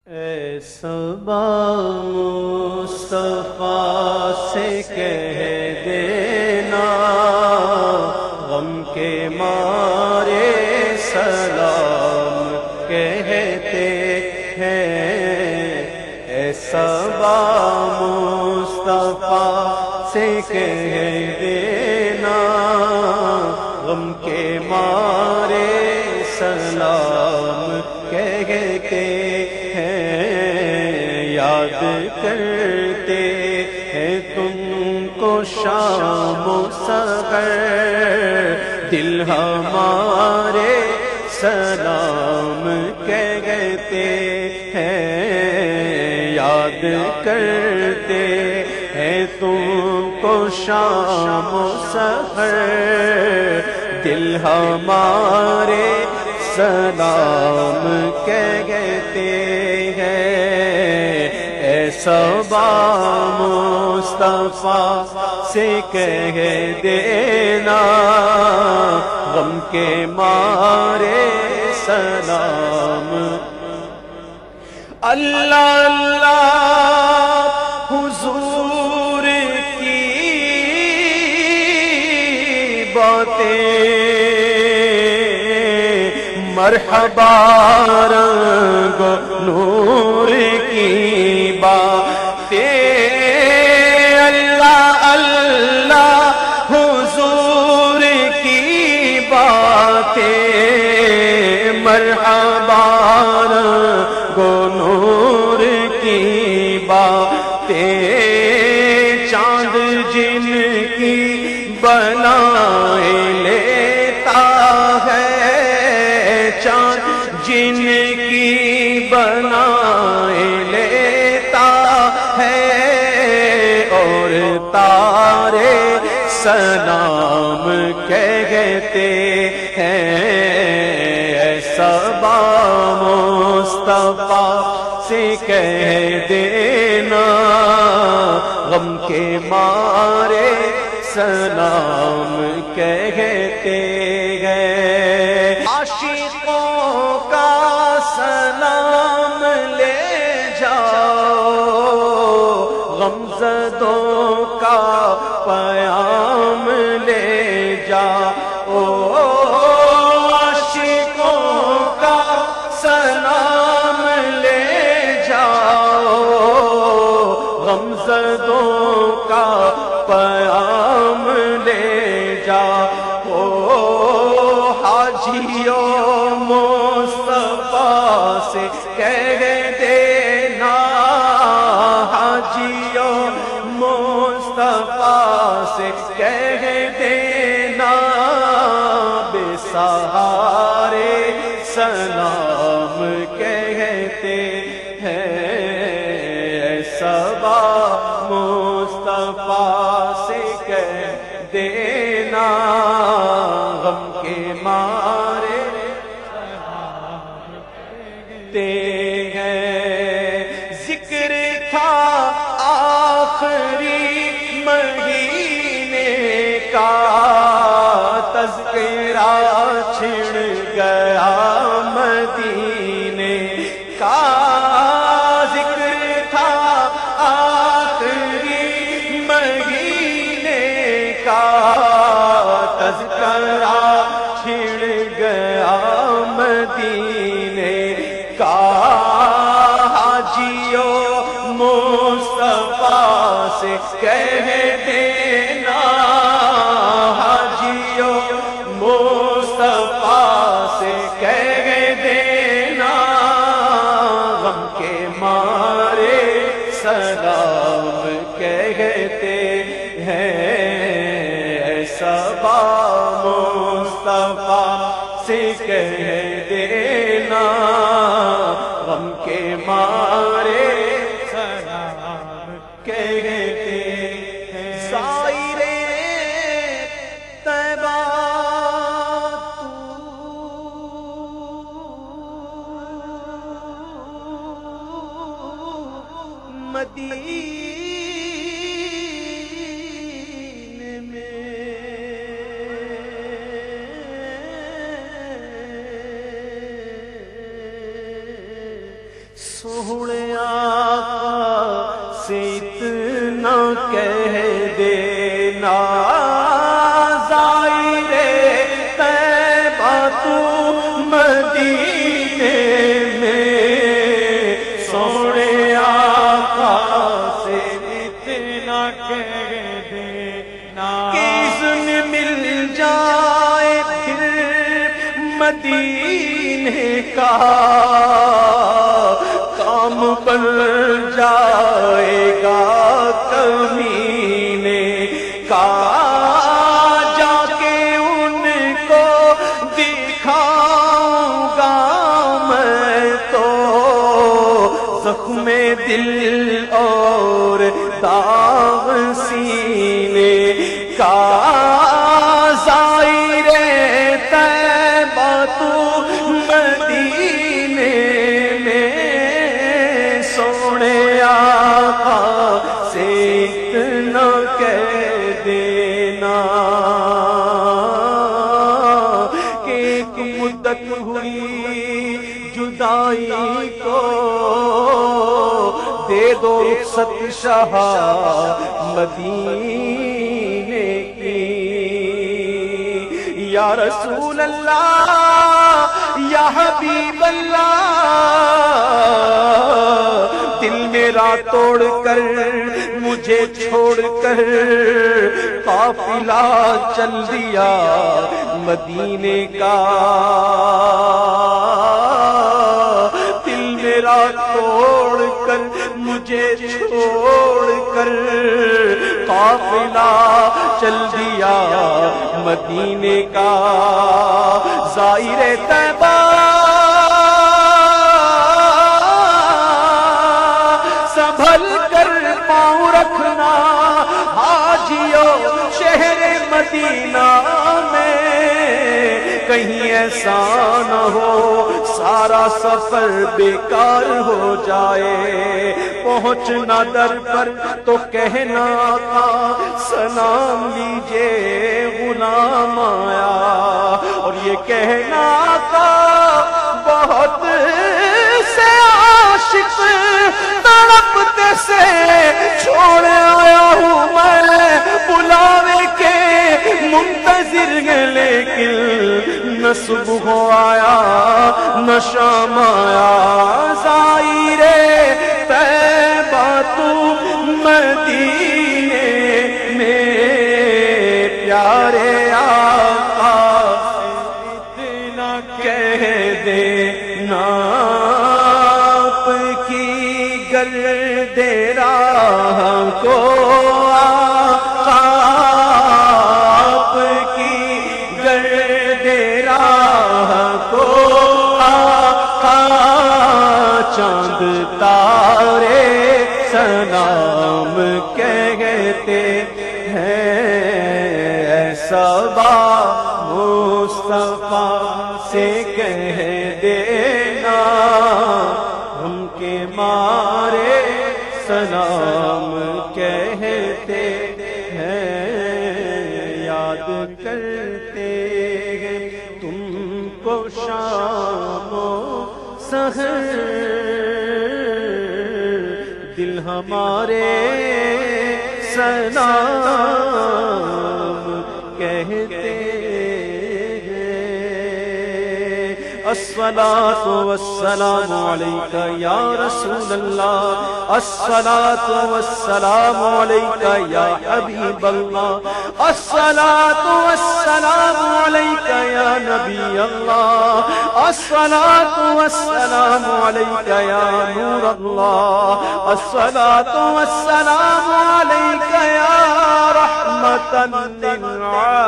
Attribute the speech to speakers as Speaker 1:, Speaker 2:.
Speaker 1: اے صبا مصطفیٰ سے کہہ دینا غم کے مارے سلام کہتے ہیں۔ اے صبا مصطفیٰ سے کہہ دینا غم کے مارے سلام کہتے یاد کرتے ہیں تم کو شام و سحر، دل ہمارے سلام کہتے ہیں۔ یاد کرتے ہیں تم کو شام و سحر، دل ہمارے سلام کہتے ہیں۔ اے صبا مصطفیٰ سے کہہ دینا غم کے مارے سلام۔ اللہ اللہ حضور کی باتیں، مرحبا رنگ نور کی باتیں، اللہ اللہ حضور کی باتیں، مرحبا رنگ نور کی باتیں، چاند جن کی بنائے لیتا ہے، چاند جن کی بنائے لیتا ہے، اور تارے سلام کہتے ہیں۔ اے صبا مصطفیٰ سے کہہ دینا غم کے مارے سلام کہتے ہیں۔ عاشقوں کا سلام لے جاؤ، غمزدوں کا پیام لے جاؤ، عاشقوں کا سلام لے جاؤ، غمزدوں کا پیام لے جاؤ، حاجیوں مصطفیٰ سے کہہ دینا، حاجیوں مصطفیٰ سے کہہ دینا بے سہارے سلام کہتے ہیں۔ اے صبا مصطفیٰ سے کہہ دینا غم کے مارے کہتے ہیں۔ ذکر تھا آخری مہینے کا، تذکرہ چھڑ گیا مدینے کا، ذکر تھا آخری مہینے کا، تذکرہ چھڑ گیا مدینے کا، حاجیوں مصطفیٰ سے کہہ دینا، حاجیوں مصطفیٰ سے کہہ دینا غم کے مارے سلام کہتے ہیں۔ اے صبا مصطفیٰ سے کہہ دینا غم کے مارے سلام کہتے ہیں۔ زائرے طیبہ مدینے میں سو سونے آقا سے اتنا کہہ دینا ظاہر طیبہ تو مدینے میں سونے آقا سے اتنا کہہ دینا کہ اذن مل جائے پھر مدینے کا کام بن جائے گا کمینے کا جا کے ان کو دکھاؤں گا میں تو زخم دل اور داغ سینے کا ظاہر طیبہ تو مدینے میں سونے آقا سے اتنا کہہ دینا کہ ایک مدت ہوئی جدائی کو دے دو رخصت شاہ مدینے کی یا رسول اللہ یا حبیب اللہ دل میرا توڑ کر مجھے چھوڑ کر قافلہ چل دیا مدینے کا دل میرا توڑ کر مجھے چھوڑ کر قافلہ چل دیا مدینے کا زائر طیبہ سنبھل کر پاؤں رکھنا حاجیو شہر مدینہ میں کہیں ایسا نہ ہو سارا سفر بیکار ہو جائے پہنچنا در پر تو کہنا تھا سلام لیجے غلام آیا اور یہ کہنا تھا بہت سے عاشق تڑپتے سے چھوڑ آیا ہوں میں بلاوے کے منتظر ہے لیکن نہ صبح آیا نہ شام آیا ظاہر طیبہ تو مدینے میں پیارے آقا اتنا کہہ دینا آپ کی گرد راہ کو آقا آپ کی گرد راہ کو آقا چاند تارے سلام کہتے ہیں ایسا با مصطفیٰ سے کہہ دینا ہم کے مارے سلام کہتے ہیں یاد کرتے ہیں تم کو شام و سحر دل ہمارے سلام کہتے الصلاة والسلام علیکہ یا رسول اللہ الصلاة والسلام علیکہ یا حبیب اللہ الصلاة والسلام علیکہ یا نبی اللہ الصلاة والسلام علیکہ یا نور اللہ الصلاة والسلام علیکہ یا رحمة للعالمین